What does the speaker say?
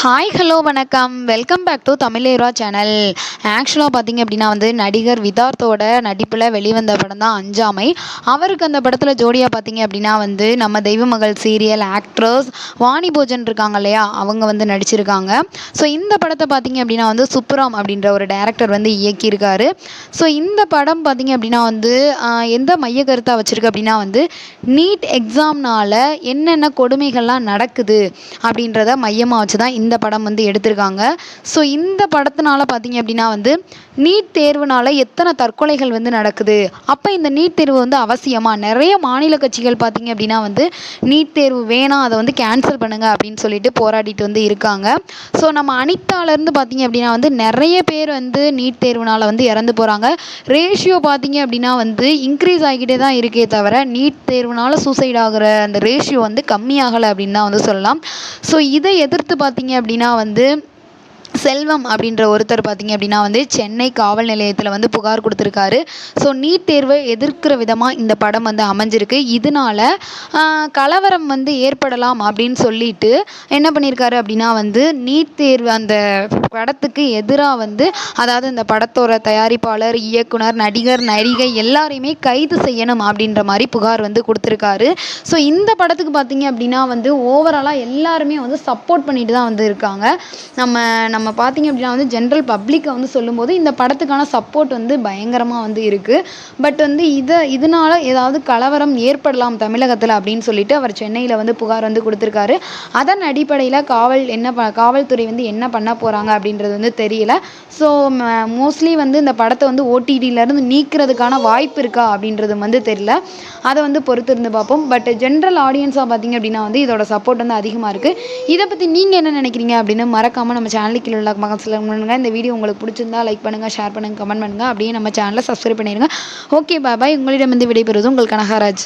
Hi hello வணக்கம். Welcome back to Tamizhera channel. ஆக்சுவலாக பார்த்தீங்க அப்படின்னா நடிகர் விதார்த்தோட நடிப்பில் வெளிவந்த படம் தான் அஞ்சாமை. அவருக்கு அந்த படத்தில் ஜோடியாக பார்த்தீங்க அப்படின்னா நம்ம தெய்வமகள் சீரியல் ஆக்ட்ரஸ் வாணி போஜன் இருக்காங்க இல்லையா, அவங்க நடிச்சிருக்காங்க. ஸோ இந்த படத்தை பார்த்தீங்க அப்படின்னா சுப்புராம் அப்படின்ற ஒரு டைரக்டர் இயக்கியிருக்காரு. ஸோ இந்த படம் பார்த்தீங்க அப்படின்னா எந்த மைய கருத்தாக வச்சுருக்கு அப்படின்னா நீட் எக்ஸாம்னால் என்னென்ன கொடுமைகள்லாம் நடக்குது அப்படின்றத மையமாக வச்சு தான் இந்த படம் எடுத்திருக்காங்க. ஸோ இந்த படத்தினால பார்த்தீங்க அப்படின்னா நீட் தேர்வுனால எத்தனை தற்கொலைகள் நடக்குது, அப்போ இந்த நீட் தேர்வு அவசியமா, நிறைய மாநில கட்சிகள் பார்த்தீங்க அப்படின்னா நீட் தேர்வு வேணாம், அதை கேன்சல் பண்ணுங்க அப்படின்னு சொல்லிட்டு போராடிட்டு இருக்காங்க. ஸோ நம்ம அனிதாலேருந்து பார்த்தீங்க அப்படின்னா நிறைய பேர் நீட் தேர்வுனால இறந்து போகிறாங்க. ரேஷியோ பார்த்தீங்க அப்படின்னா இன்க்ரீஸ் ஆகிக்கிட்டே தான் இருக்கே தவிர நீட் தேர்வுனால சூசைட் ஆகிற அந்த ரேஷியோ கம்மியாகலை அப்படின்னு தான் சொல்லலாம். ஸோ இதை எதிர்த்து பார்த்தீங்க அப்படின்னா செல்வம் அப்படின்ற ஒருத்தர் பார்த்தீங்க அப்படின்னா சென்னை காவல் நிலையத்தில் புகார் கொடுத்துருக்காரு. ஸோ நீட் தேர்வை எதிர்க்கிற விதமாக இந்த படம் அமைஞ்சிருக்கு. இதனால கலவரம் ஏற்படலாம் அப்படின்னு சொல்லிட்டு என்ன பண்ணியிருக்காரு அப்படின்னா நீட் தேர்வு அந்த படத்துக்கு எதிராக அதாவது இந்த படத்தோட தயாரிப்பாளர், இயக்குனர், நடிகர், நடிகை எல்லாரையுமே கைது செய்யணும் அப்படின்ற மாதிரி புகார் கொடுத்துருக்காரு. ஸோ இந்த படத்துக்கு பார்த்தீங்க அப்படின்னா ஓவராலாக எல்லாருமே சப்போர்ட் பண்ணிட்டு தான் இருக்காங்க. நம்ம பார்த்தீங்க அப்படின்னா ஜென்ரல் பப்ளிக்கை சொல்லும்போது இந்த படத்துக்கான சப்போர்ட் பயங்கரமாக இருக்குது. பட் இதனால ஏதாவது கலவரம் ஏற்படலாம் தமிழகத்தில் அப்படின்னு சொல்லிட்டு அவர் சென்னையில் புகார் கொடுத்துருக்காரு. அதன் அடிப்படையில் காவல்துறை என்ன பண்ண போகிறாங்க அப்படின்றது தெரியல. ஸோ மோஸ்ட்லி இந்த படத்தை ஓடிடியிலேருந்து நீக்கிறதுக்கான வாய்ப்பு இருக்கா அப்படின்றது தெரியல. அதை பொறுத்து இருந்து பார்ப்போம். பட் ஜென்ரல் ஆடியன்ஸாக பார்த்தீங்க அப்படின்னா இதோட சப்போர்ட் அதிகமாக இருக்குது. இதை பற்றி நீங்கள் என்ன நினைக்கிறீங்க அப்படின்னு மறக்காமல் நம்ம சேனலுக்கு உள்ள மக்கள் பண்ணுங்க. இந்த வீடியோ உங்களுக்கு பிடிச்சிருந்தா லைக் பண்ணுங்கள், ஷேர் பண்ணுங்கள், கமெண்ட் பண்ணுங்கள். அப்படியே நம்ம சேனலை சப்ஸ்கிரைப் பண்ணிடுங்க. ஓகே, பாய். உங்களிடம் விடைபெறுவது உங்கள் கனகராஜ்.